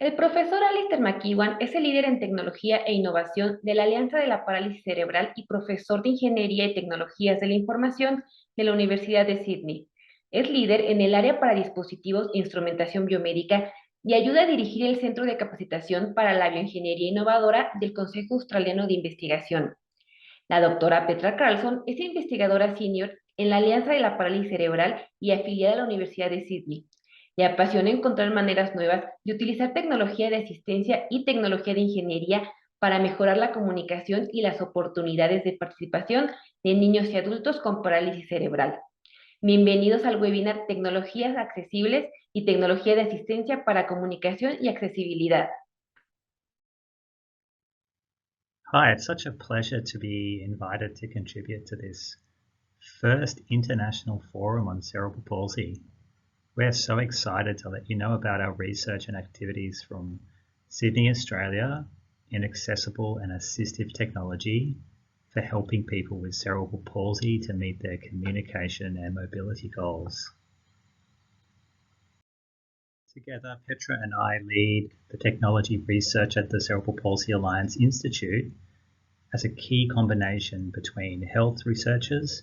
El profesor Alistair McEwan es el líder en tecnología e innovación de la Alianza de la Parálisis Cerebral y profesor de Ingeniería y Tecnologías de la Información de la Universidad de Sydney. Es líder en el área para dispositivos e instrumentación biomédica y ayuda a dirigir el Centro de Capacitación para la Bioingeniería Innovadora del Consejo Australiano de Investigación. La doctora Petra Karlsson es investigadora senior en la Alianza de la Parálisis Cerebral y afiliada a la Universidad de Sydney. Le apasiona encontrar maneras nuevas de utilizar tecnología de asistencia y tecnología de ingeniería para mejorar la comunicación y las oportunidades de participación de niños y adultos con parálisis cerebral. Bienvenidos al webinar Tecnologías Accesibles y Tecnología de Asistencia para Comunicación y Accesibilidad. Hi, it's such a pleasure to be invited to contribute to this first international forum on cerebral palsy. We're so excited to let you know about our research and activities from Sydney, Australia in accessible and assistive technology for helping people with cerebral palsy to meet their communication and mobility goals. Together, Petra and I lead the technology research at the Cerebral Palsy Alliance Institute as a key combination between health researchers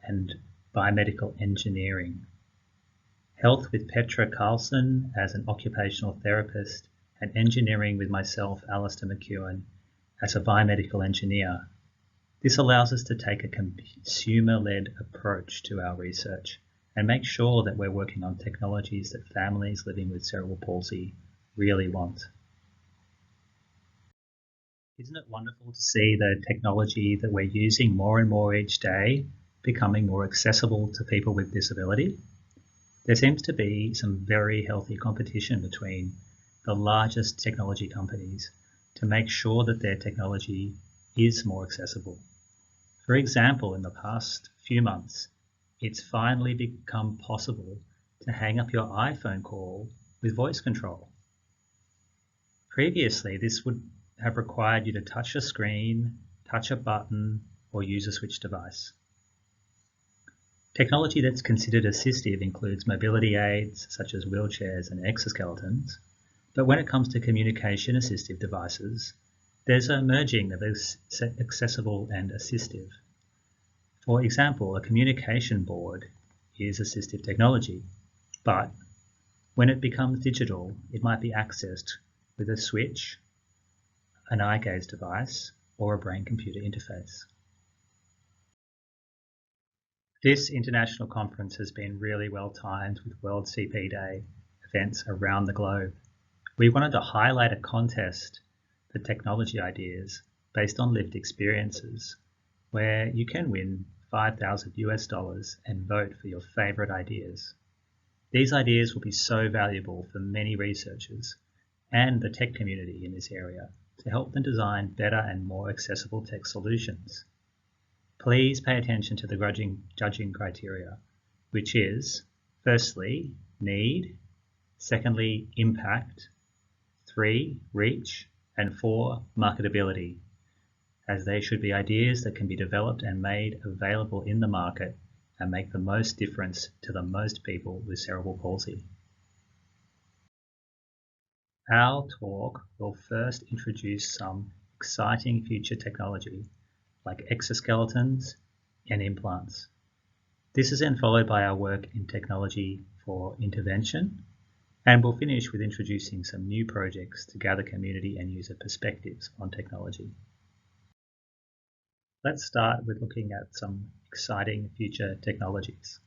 and biomedical engineering. Health with Petra Karlsson as an occupational therapist, and engineering with myself, Alistair McEwan, as a biomedical engineer. This allows us to take a consumer-led approach to our research and make sure that we're working on technologies that families living with cerebral palsy really want. Isn't it wonderful to see the technology that we're using more and more each day becoming more accessible to people with disability? There seems to be some very healthy competition between the largest technology companies to make sure that their technology is more accessible. For example, in the past few months, it's finally become possible to hang up your iPhone call with voice control. Previously, this would have required you to touch a screen, touch a button, or use a switch device. Technology that's considered assistive includes mobility aids such as wheelchairs and exoskeletons, but when it comes to communication assistive devices, there's a merging of accessible and assistive. For example, a communication board is assistive technology, but when it becomes digital, it might be accessed with a switch, an eye gaze device, or a brain-computer interface. This international conference has been really well timed with World CP Day events around the globe. We wanted to highlight a contest for technology ideas based on lived experiences, where you can win $5,000 and vote for your favorite ideas. These ideas will be so valuable for many researchers and the tech community in this area to help them design better and more accessible tech solutions. Please pay attention to the judging criteria, which is, firstly, need, secondly, impact, 3, reach, and 4, marketability, as they should be ideas that can be developed and made available in the market and make the most difference to the most people with cerebral palsy. Our talk will first introduce some exciting future technology like exoskeletons and implants. This is then followed by our work in technology for intervention, and we'll finish with introducing some new projects to gather community and user perspectives on technology. Let's start with looking at some exciting future technologies.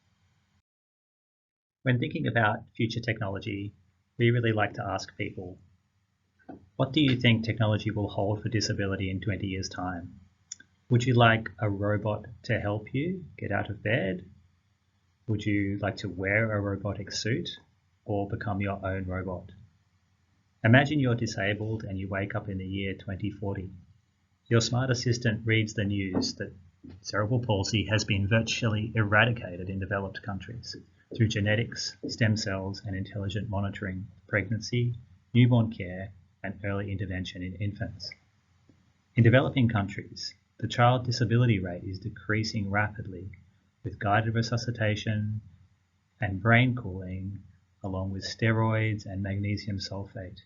When thinking about future technology, we really like to ask people, what do you think technology will hold for disability in 20 years' time? Would you like a robot to help you get out of bed? Would you like to wear a robotic suit or become your own robot? Imagine you're disabled and you wake up in the year 2040. Your smart assistant reads the news that cerebral palsy has been virtually eradicated in developed countries through genetics, stem cells, and intelligent monitoring of pregnancy, newborn care, and early intervention in infants. In developing countries, the child disability rate is decreasing rapidly with guided resuscitation and brain cooling, along with steroids and magnesium sulfate.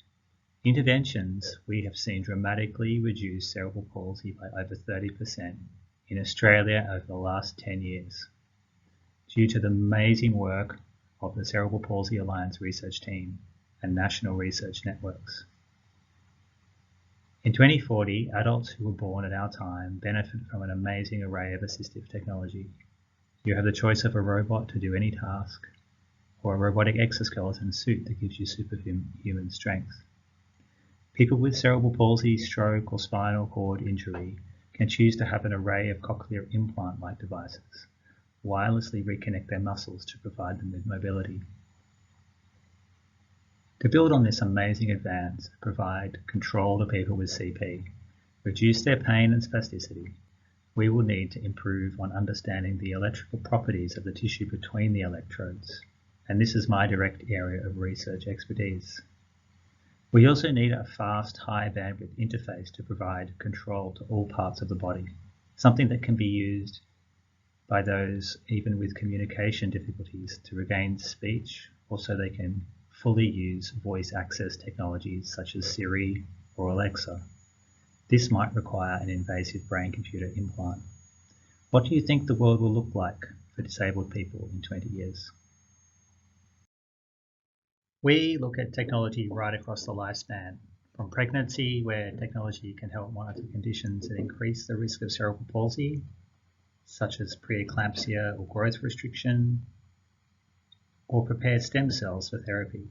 Interventions we have seen dramatically reduce cerebral palsy by over 30% in Australia over the last 10 years, due to the amazing work of the Cerebral Palsy Alliance research team and national research networks. In 2040, adults who were born at our time benefit from an amazing array of assistive technology. You have the choice of a robot to do any task, or a robotic exoskeleton suit that gives you superhuman strength. People with cerebral palsy, stroke, or spinal cord injury can choose to have an array of cochlear implant-like devices, wirelessly reconnect their muscles to provide them with mobility. To build on this amazing advance, provide control to people with CP, reduce their pain and spasticity, we will need to improve on understanding the electrical properties of the tissue between the electrodes, and this is my direct area of research expertise. We also need a fast, high bandwidth interface to provide control to all parts of the body, something that can be used by those even with communication difficulties to regain speech, or so they can fully use voice access technologies such as Siri or Alexa. This might require an invasive brain-computer implant. What do you think the world will look like for disabled people in 20 years? We look at technology right across the lifespan, from pregnancy, where technology can help monitor conditions that increase the risk of cerebral palsy, such as preeclampsia or growth restriction, or prepare stem cells for therapy,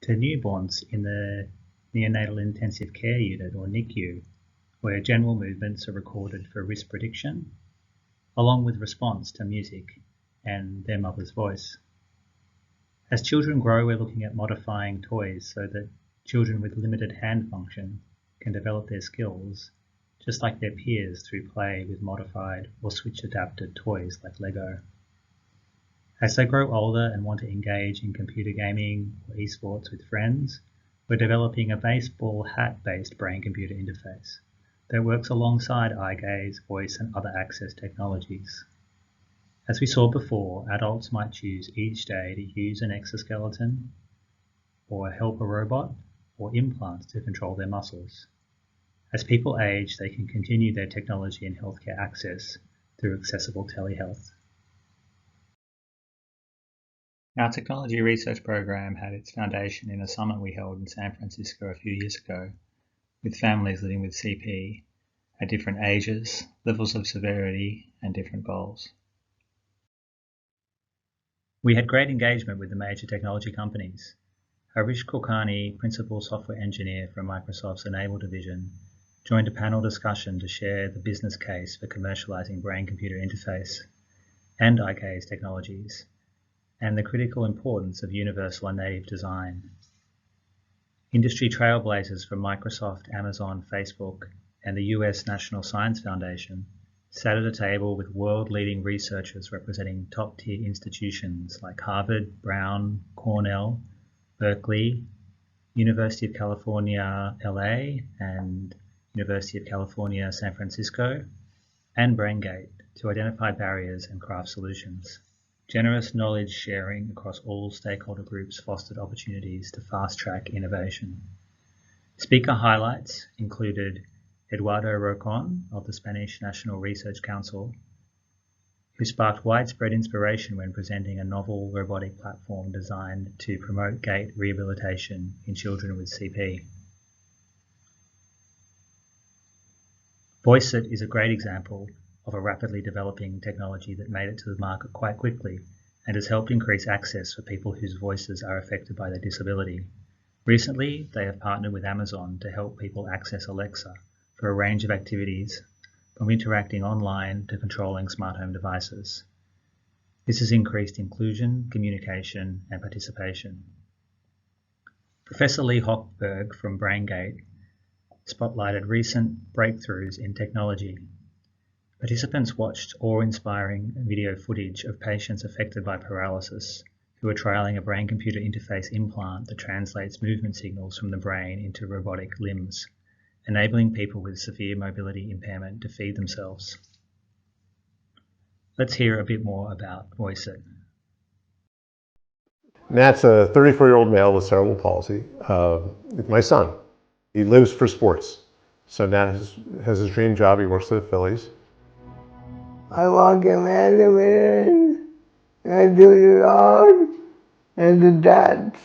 to newborns in the neonatal intensive care unit or NICU, where general movements are recorded for risk prediction, along with response to music and their mother's voice. As children grow, we're looking at modifying toys so that children with limited hand function can develop their skills just like their peers through play with modified or switch-adapted toys like Lego. As they grow older and want to engage in computer gaming or esports with friends, we're developing a baseball hat-based brain-computer interface that works alongside eye gaze, voice, and other access technologies. As we saw before, adults might choose each day to use an exoskeleton or help a robot or implants to control their muscles. As people age, they can continue their technology and healthcare access through accessible telehealth. Our technology research program had its foundation in a summit we held in San Francisco a few years ago, with families living with CP at different ages, levels of severity, and different goals. We had great engagement with the major technology companies. Harish Kulkarni, Principal Software Engineer from Microsoft's Enable division, joined a panel discussion to share the business case for commercializing brain-computer interface and eye gaze technologies, and the critical importance of universal and native design. Industry trailblazers from Microsoft, Amazon, Facebook, and the US National Science Foundation sat at a table with world-leading researchers representing top-tier institutions like Harvard, Brown, Cornell, Berkeley, University of California, LA, and University of California, San Francisco, and BrainGate to identify barriers and craft solutions. Generous knowledge sharing across all stakeholder groups fostered opportunities to fast-track innovation. Speaker highlights included Eduardo Rocon of the Spanish National Research Council, who sparked widespread inspiration when presenting a novel robotic platform designed to promote gait rehabilitation in children with CP. VoiceIt is a great example of a rapidly developing technology that made it to the market quite quickly and has helped increase access for people whose voices are affected by their disability. Recently, they have partnered with Amazon to help people access Alexa for a range of activities, from interacting online to controlling smart home devices. This has increased inclusion, communication, and participation. Professor Lee Hochberg from BrainGate spotlighted recent breakthroughs in technology. Participants watched awe-inspiring video footage of patients affected by paralysis who are trialling a brain-computer interface implant that translates movement signals from the brain into robotic limbs, enabling people with severe mobility impairment to feed themselves. Let's hear a bit more about VoiceIt. Nat's a 34-year-old male with cerebral palsy. My son. He lives for sports. So Nat has his dream job. He works at the Phillies. I walk in elevators, I do it all, and the dance.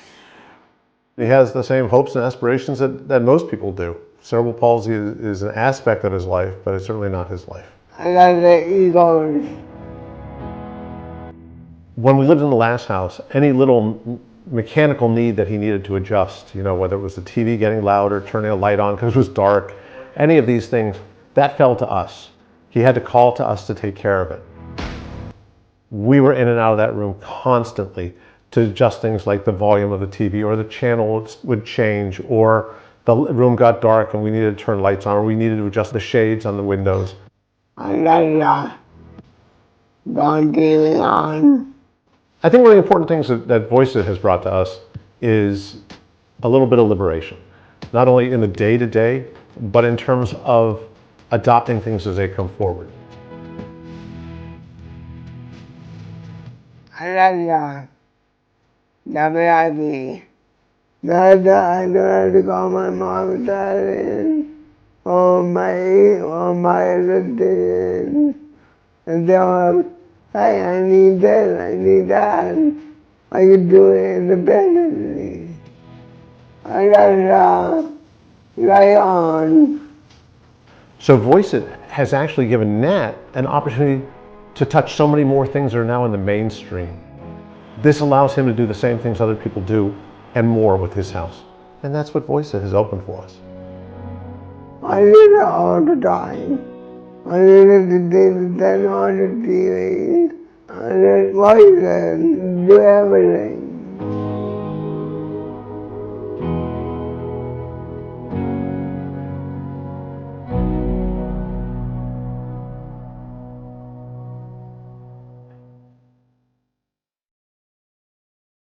He has the same hopes and aspirations that most people do. Cerebral palsy is an aspect of his life, but it's certainly not his life. I got the egos. When we lived in the last house, any little mechanical need that he needed to adjust, whether it was the TV getting louder, turning a light on because it was dark, any of these things, that fell to us. He had to call to us to take care of it. We were in and out of that room constantly to adjust things like the volume of the TV, or the channel would change, or the room got dark and we needed to turn lights on, or we needed to adjust the shades on the windows. I got God gave it on. I think one of the important things that Voice It has brought to us is a little bit of liberation, not only in the day-to-day, but in terms of adopting things as they come forward. I got WIP. I don't have to call my mom and dad in, or my assistant, and tell them, hey, I need this, I need that. I can do it independently. I got right on. So Voice It has actually given Nat an opportunity to touch so many more things that are now in the mainstream. This allows him to do the same things other people do and more with his house. And that's what Voice It has opened for us. I did it all the time. I did it to do on the TV. I did voices, do everything.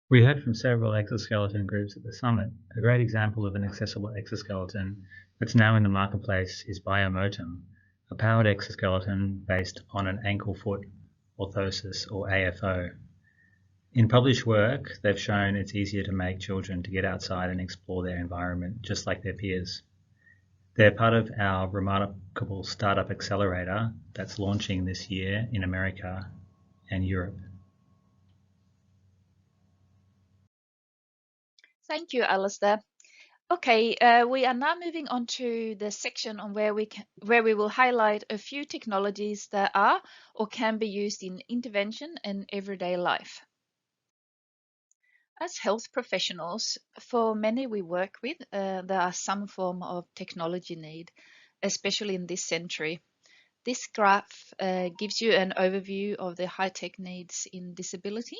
We heard from several exoskeleton groups at the summit. A great example of an accessible exoskeleton that's now in the marketplace is Biomotum, a powered exoskeleton based on an ankle-foot orthosis, or AFO. In published work, they've shown it's easier to make children to get outside and explore their environment just like their peers. They're part of our remarkable startup accelerator that's launching this year in America and Europe. Thank you, Alistair. Okay, we are now moving on to the section on where we will highlight a few technologies that are or can be used in intervention and everyday life. As health professionals, for many we work with, there are some form of technology need, especially in this century. This graph gives you an overview of the high-tech needs in disability.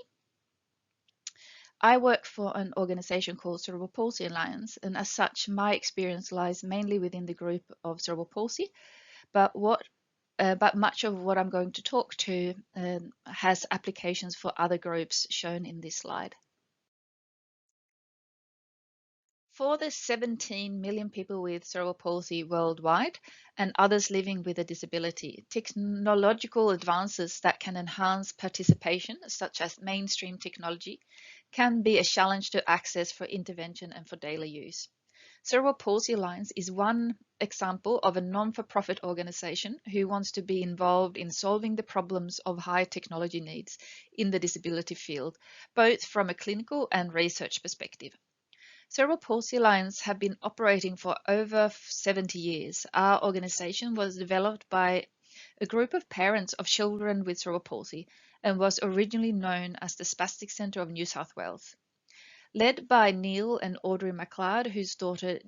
I work for an organization called Cerebral Palsy Alliance, and as such, my experience lies mainly within the group of cerebral palsy. But much of what I'm going to talk to has applications for other groups shown in this slide. For the 17 million people with cerebral palsy worldwide and others living with a disability, technological advances that can enhance participation, such as mainstream technology, can be a challenge to access for intervention and for daily use. Cerebral Palsy Alliance is one example of a non-for-profit organization who wants to be involved in solving the problems of high technology needs in the disability field, both from a clinical and research perspective. Cerebral Palsy Alliance have been operating for over 70 years. Our organization was developed by a group of parents of children with cerebral palsy and was originally known as the Spastic Centre of New South Wales. Led by Neil and Audrey McLeod, whose daughter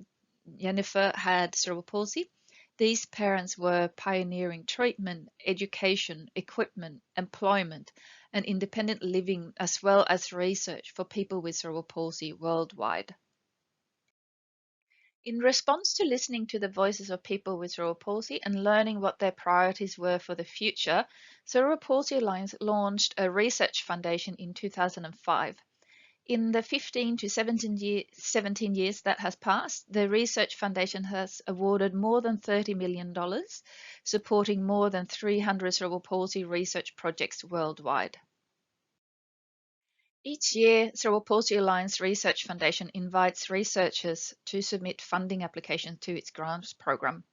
Jennifer had cerebral palsy, these parents were pioneering treatment, education, equipment, employment, and independent living, as well as research for people with cerebral palsy worldwide. In response to listening to the voices of people with cerebral palsy and learning what their priorities were for the future, Cerebral Palsy Alliance launched a research foundation in 2005. In the 15 to 17 years that has passed, the Research Foundation has awarded more than $30 million, supporting more than 300 cerebral palsy research projects worldwide. Each year, Cerebral Palsy Alliance Research Foundation invites researchers to submit funding applications to its grants program.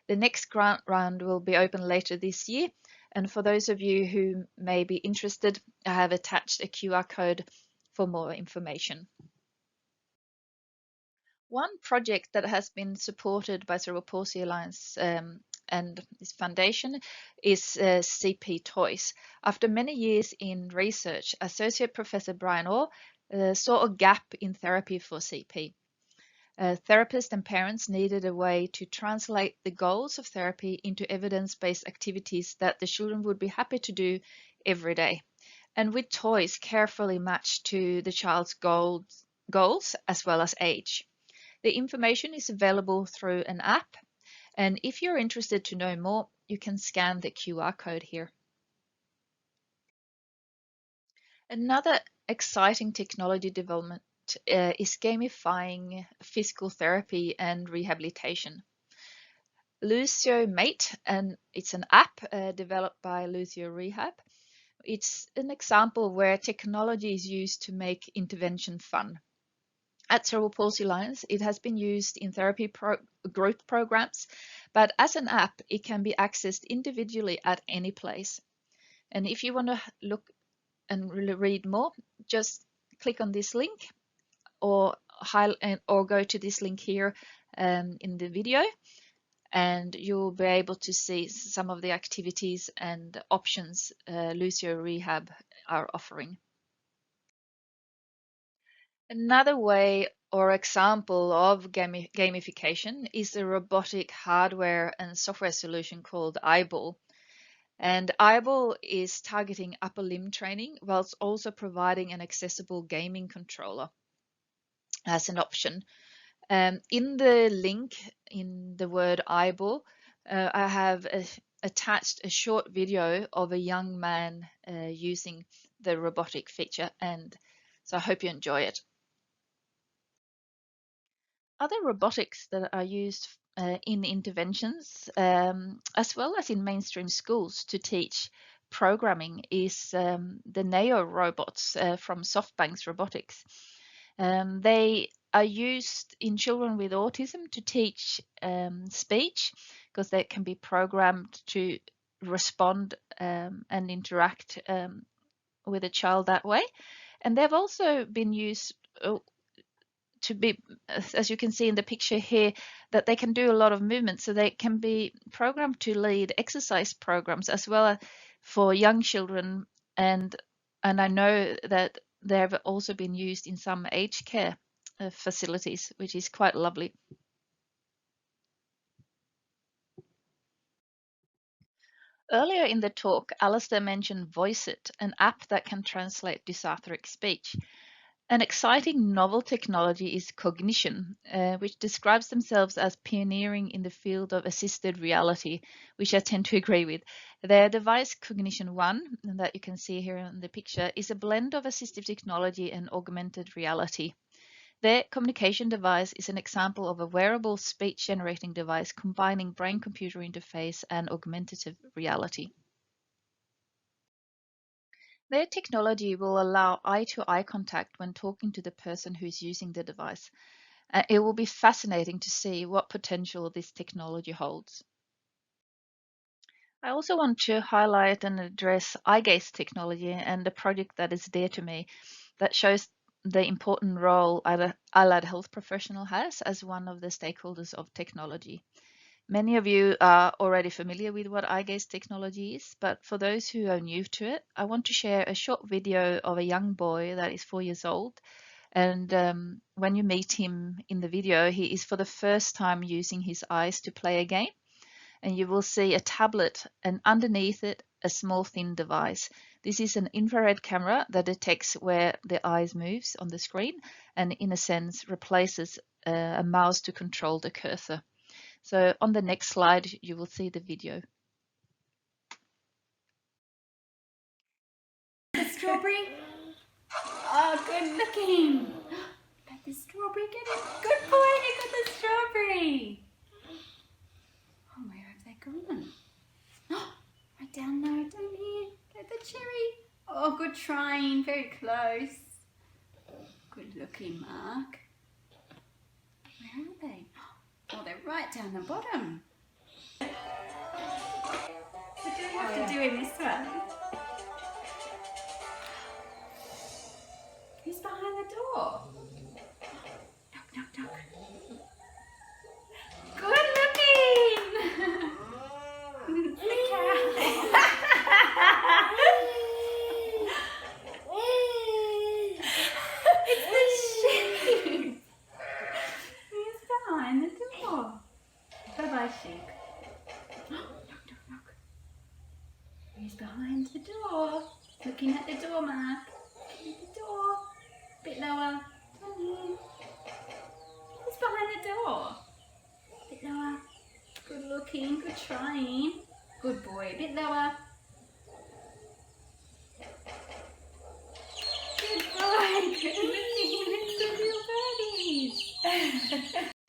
The next grant round will be open later this year, and for those of you who may be interested, I have attached a QR code for more information. One project that has been supported by Cerebral Palsy Alliance and its foundation is CP Toys. After many years in research, Associate Professor Brian Orr saw a gap in therapy for CP. Therapists and parents needed a way to translate the goals of therapy into evidence-based activities that the children would be happy to do every day, and with toys carefully matched to the child's goals as well as age. The information is available through an app, and if you're interested to know more, you can scan the QR code here. Another exciting technology development is gamifying physical therapy and rehabilitation. Lucio Mate, and it's an app developed by Lucio Rehab. It's an example where technology is used to make intervention fun. At Cerebral Palsy Alliance, it has been used in therapy group programs, but as an app, it can be accessed individually at any place. And if you want to look and read more, just click on this link or go to this link here in the video, and you'll be able to see some of the activities and options Lucio Rehab are offering. Another way or example of gamification is a robotic hardware and software solution called I.A.P. And I.A.P is targeting upper limb training whilst also providing an accessible gaming controller as an option. In the link, in the word I.A.P, I have attached a short video of a young man using the robotic feature, and so I hope you enjoy it. Other robotics that are used in interventions, as well as in mainstream schools to teach programming, is the Neo robots from SoftBank's robotics. They are used in children with autism to teach speech, because they can be programmed to respond and interact with a child that way. And they've also been used to be, as you can see in the picture here, that they can do a lot of movement, so they can be programmed to lead exercise programs as well for young children, and I know that they have also been used in some aged care facilities, which is quite lovely. Earlier in the talk, Alistair mentioned VoiceIt, an app that can translate dysarthric speech. An exciting novel technology is Cognition, which describes themselves as pioneering in the field of assisted reality, which I tend to agree with. Their device, Cognition 1, that you can see here in the picture, is a blend of assistive technology and augmented reality. Their communication device is an example of a wearable speech-generating device combining brain-computer interface and augmentative reality. Their technology will allow eye-to-eye contact when talking to the person who is using the device. It will be fascinating to see what potential this technology holds. I also want to highlight and address eye gaze technology and a project that is dear to me that shows the important role an allied health professional has as one of the stakeholders of technology. Many of you are already familiar with what eye gaze technology is, but for those who are new to it, I want to share a short video of a young boy that is 4 years old. And when you meet him in the video, he is for the first time using his eyes to play a game. And you will see a tablet, and underneath it, a small thin device. This is an infrared camera that detects where the eyes moves on the screen, and in a sense replaces a mouse to control the cursor. So on the next slide, you will see the video. The strawberry. Oh, good looking. Got the strawberry. Get it. Good boy. You got the strawberry. Oh, where have they gone? Oh, right down there. Down here. Get the cherry. Oh, good trying. Very close. Good looking, Mark. Where are they? Oh, they're right down the bottom. What do we have to do in this one? Who's behind the door? Knock, knock, knock. Good looking! It's the cat. It's the sheep. Who's behind the door? Bye-bye, sheep. Knock, knock, knock. Who's behind the door? Looking at the door, Mark. Looking at the door. Bit lower. Come in. Who's behind the door? Bit lower. Good looking. Good trying. Good boy. Bit lower. Good boy. Good looking. It's the little birdies.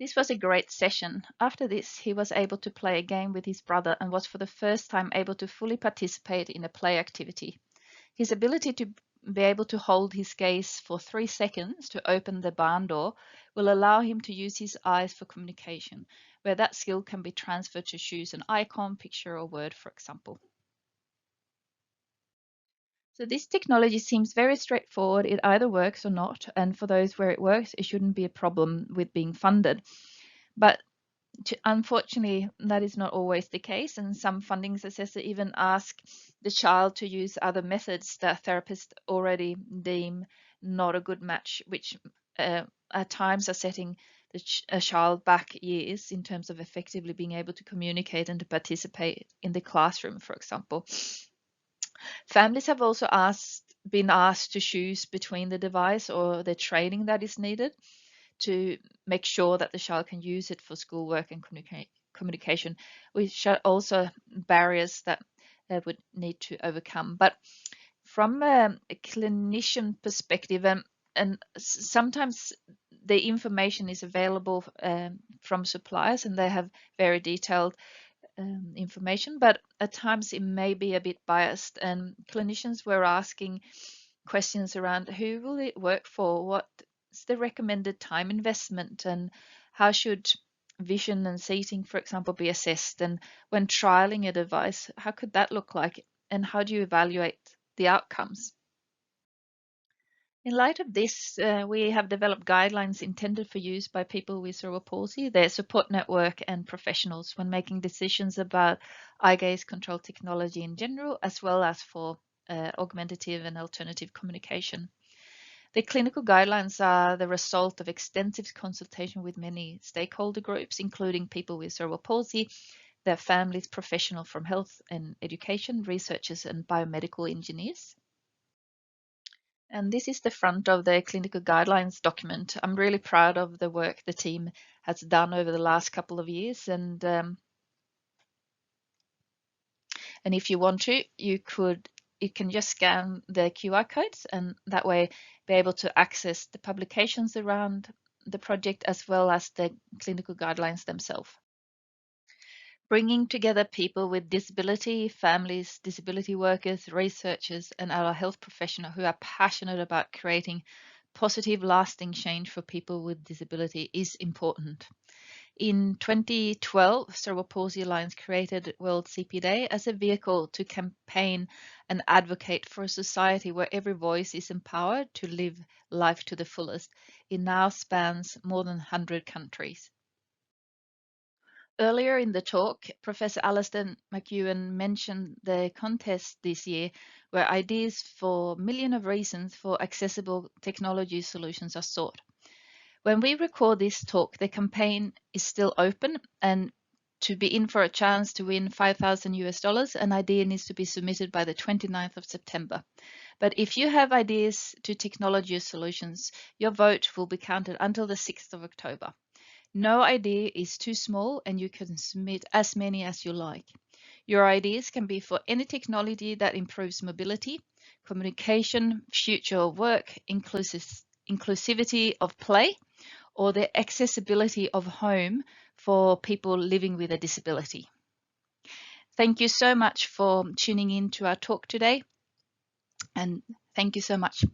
This was a great session. After this, he was able to play a game with his brother and was for the first time able to fully participate in a play activity. His ability to be able to hold his gaze for 3 seconds to open the barn door will allow him to use his eyes for communication, where that skill can be transferred to choose an icon, picture, or word, for example. So this technology seems very straightforward. It either works or not, and for those where it works, it shouldn't be a problem with being funded. But unfortunately, that is not always the case, and some funding assessors even ask the child to use other methods that therapists already deem not a good match, which at times are setting a child back years in terms of effectively being able to communicate and to participate in the classroom, for example. Families have also been asked to choose between the device or the training that is needed to make sure that the child can use it for schoolwork and communication, which are also barriers that they would need to overcome. But from a clinician perspective, and sometimes the information is available from suppliers and they have very detailed information, but at times it may be a bit biased, and clinicians were asking questions around who will it work for, what's the recommended time investment, and how should vision and seating, for example, be assessed, and when trialing a device, how could that look like, and how do you evaluate the outcomes? In light of this, we have developed guidelines intended for use by people with cerebral palsy, their support network, and professionals when making decisions about eye gaze control technology in general, as well as for augmentative and alternative communication. The clinical guidelines are the result of extensive consultation with many stakeholder groups, including people with cerebral palsy, their families, professionals from health and education, researchers, and biomedical engineers. And this is the front of the clinical guidelines document. I'm really proud of the work the team has done over the last couple of years. And if you want to, you can just scan the QR codes and that way be able to access the publications around the project as well as the clinical guidelines themselves. Bringing together people with disability, families, disability workers, researchers, and our health professionals who are passionate about creating positive, lasting change for people with disability is important. In 2012, Cerebral Palsy Alliance created World CP Day as a vehicle to campaign and advocate for a society where every voice is empowered to live life to the fullest. It now spans more than 100 countries. Earlier in the talk, Professor Alistair McEwan mentioned the contest this year where ideas for millions of reasons for accessible technology solutions are sought. When we record this talk, the campaign is still open, and to be in for a chance to win $5,000, an idea needs to be submitted by the 29th of September. But if you have ideas to technology solutions, your vote will be counted until the 6th of October. No idea is too small and you can submit as many as you like. Your ideas can be for any technology that improves mobility, communication, future of work, inclusivity of play, or the accessibility of home for people living with a disability. Thank you so much for tuning in to our talk today, and thank you so much.